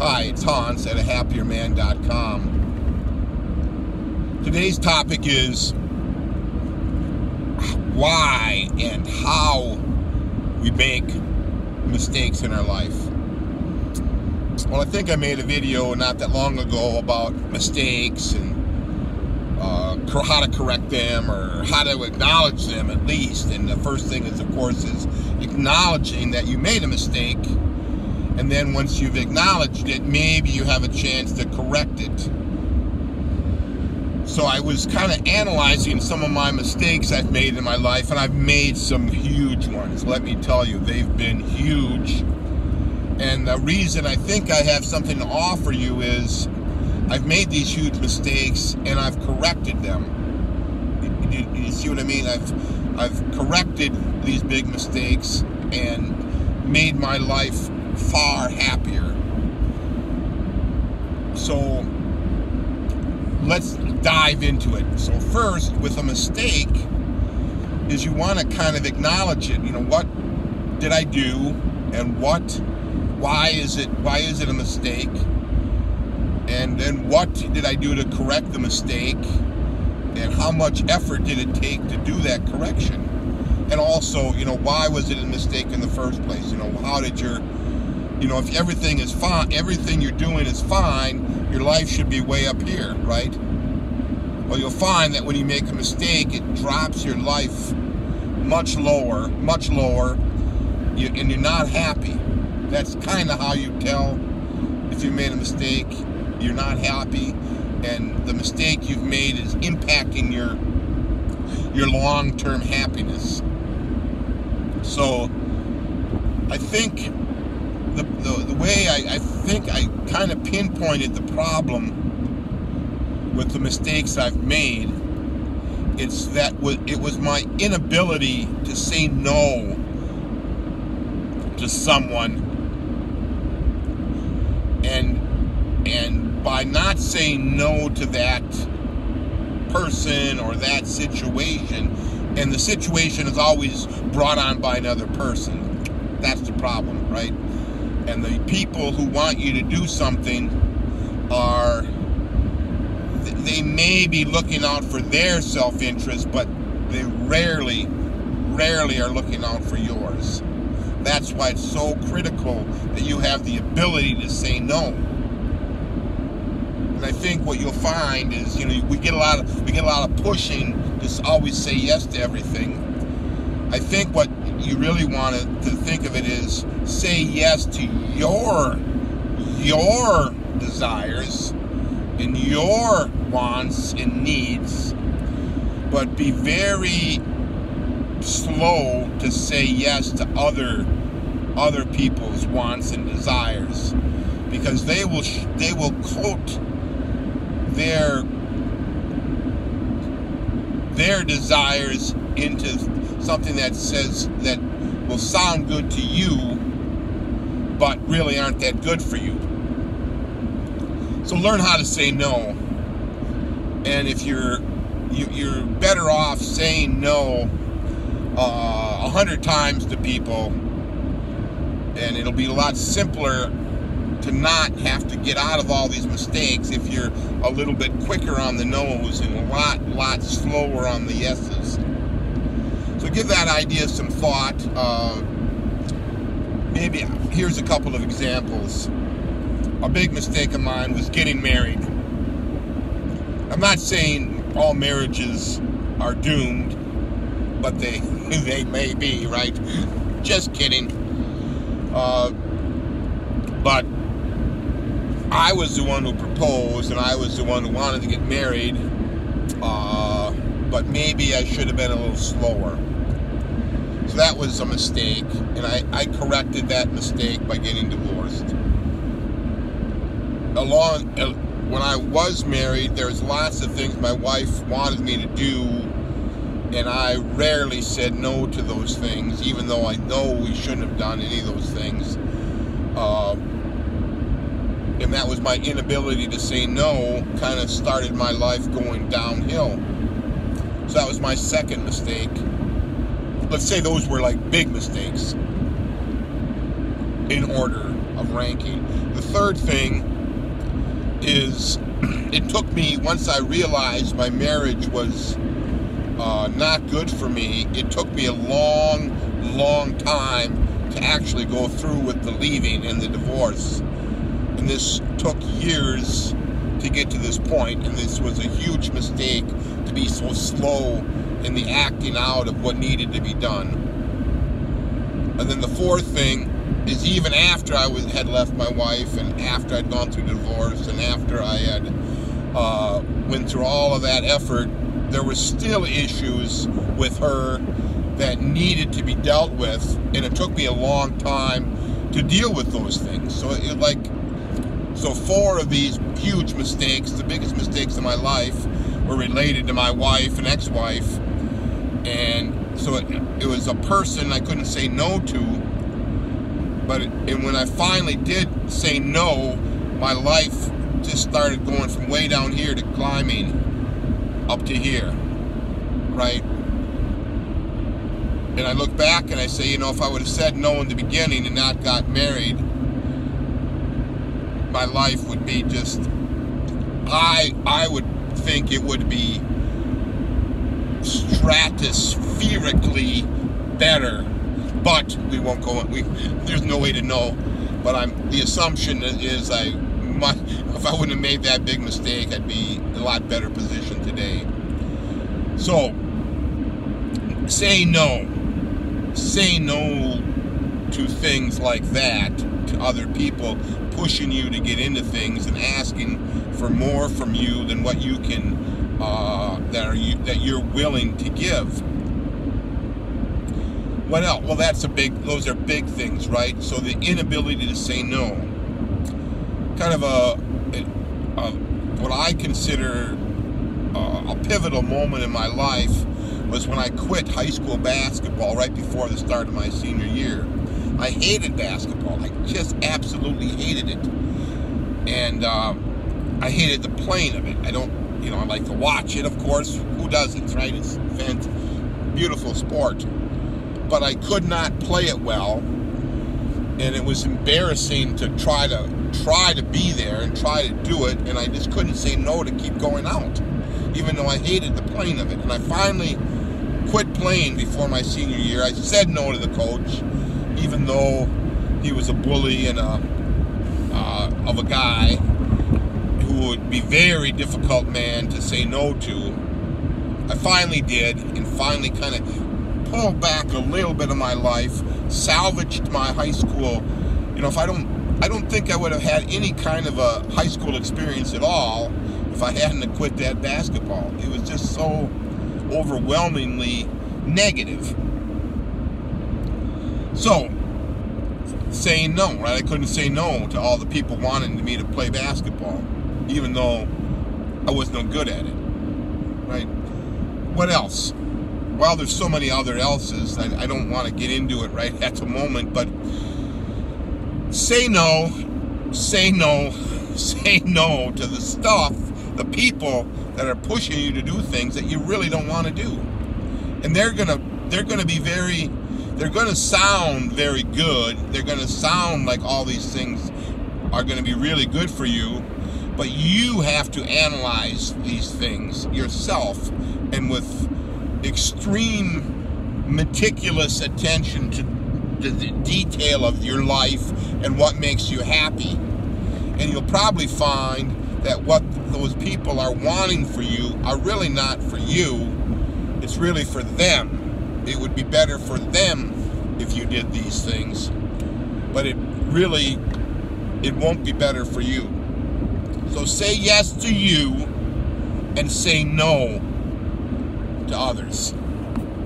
Hi, it's Hans at ahappierman.com. Today's topic is why and how we make mistakes in our life. Well, I think I made a video not that long ago about mistakes and how to correct them, or how to acknowledge them at least. And the first thing is, of course, is acknowledging that you made a mistake. And then once you've acknowledged it, maybe you have a chance to correct it. So I was kind of analyzing some of my mistakes I've made in my life, and I've made some huge ones. Let me tell you, they've been huge. And the reason I think I have something to offer you is I've made these huge mistakes and I've corrected them. You see what I mean? I've corrected these big mistakes and made my life far happier. So let's dive into it. So first, with a mistake, is you want to kind of acknowledge it. You know, what did I do, and why is it a mistake? And then what did I do to correct the mistake? And how much effort did it take to do that correction? And also, you know, why was it a mistake in the first place? You know, how did your, you know, if everything is fine, everything you're doing is fine, your life should be way up here, right? Well, you'll find that when you make a mistake, it drops your life much lower, and you're not happy. That's kind of how you tell if you made a mistake. You're not happy, and the mistake you've made is impacting your long-term happiness. So I think the way I think I kind of pinpointed the problem with the mistakes I've made, it's that it was my inability to say no to someone, and by not saying no to that person or that situation, and the situation is always brought on by another person. That's the problem, right? And the people who want you to do something they may be looking out for their self-interest, but they rarely are looking out for yours. That's why it's so critical that you have the ability to say no. And I think what you'll find is, you know, we get a lot of pushing to always say yes to everything. I think what you really want to think of it is say yes to your desires and your wants and needs, but be very slow to say yes to other people's wants and desires, because they will quote their desires into something that will sound good to you, but really aren't that good for you. So learn how to say no. And if you're better off saying no 100 times to people, and it'll be a lot simpler to not have to get out of all these mistakes if you're a little bit quicker on the no's and a lot slower on the yeses. So give that idea some thought. Maybe here's a couple of examples. A big mistake of mine was getting married. I'm not saying all marriages are doomed, but they may be, right? Just kidding. But I was the one who proposed, and I was the one who wanted to get married, but maybe I should have been a little slower. So that was a mistake, and I corrected that mistake by getting divorced. When I was married, there's lots of things my wife wanted me to do, and I rarely said no to those things, even though I know we shouldn't have done any of those things. And that was my inability to say no, kind of started my life going downhill. So that was my second mistake. Let's say those were like big mistakes. in order of ranking. The third thing is, it took me, once I realized my marriage was not good for me, it took me a long time to actually go through with the leaving and the divorce. And this took years to get to this point, and this was a huge mistake to be so slow in the acting out of what needed to be done. And then the fourth thing is, even after I had left my wife, and after I'd gone through divorce, and after I had went through all of that effort, there were still issues with her that needed to be dealt with, and it took me a long time to deal with those things. So 4 of these huge mistakes, the biggest mistakes of my life, were related to my wife and ex-wife, and so it was a person I couldn't say no to. And when I finally did say no, my life just started going from way down here to climbing up to here, right? And I look back and I say, if I would have said no in the beginning and not got married, my life would be just, I would think it would be stratospherically better. But we won't go. There's no way to know. But the assumption is if I wouldn't have made that big mistake, I'd be in a lot better position today. So say no. Say no to things like that, to other people pushing you to get into things and asking for more from you than what you can, that you're willing to give. What else? Well, those are big things, right? So the inability to say no. Kind of what I consider a pivotal moment in my life was when I quit high school basketball right before the start of my senior year. I hated basketball. I just absolutely hated it. And I hated the playing of it. I like to watch it, of course. Who doesn't, right? It's a beautiful sport. But I could not play it well, and it was embarrassing to try to be there and try to do it, and I just couldn't say no to keep going out, even though I hated the playing of it. And I finally quit playing before my senior year. I said no to the coach, even though he was a bully and of a guy who would be very difficult man to say no to. I finally did, and finally kind of pulled back a little bit of my life, salvaged my high school. I don't think I would have had any kind of a high school experience at all if I hadn't have quit that basketball. It was just so overwhelmingly negative. So, saying no, right? I couldn't say no to all the people wanting me to play basketball, even though I was no good at it, right? What else? Well, there's so many other else's. I don't want to get into it right at the moment, but say no to the stuff, the people that are pushing you to do things that you really don't want to do. And they're gonna sound very good. They're gonna sound like all these things are gonna be really good for you, but you have to analyze these things yourself, and with extreme meticulous attention to the detail of your life and what makes you happy. And you'll probably find that what those people are wanting for you are really not for you. It's really for them. It would be better for them if you did these things, but it won't be better for you. So say yes to you and say no to others.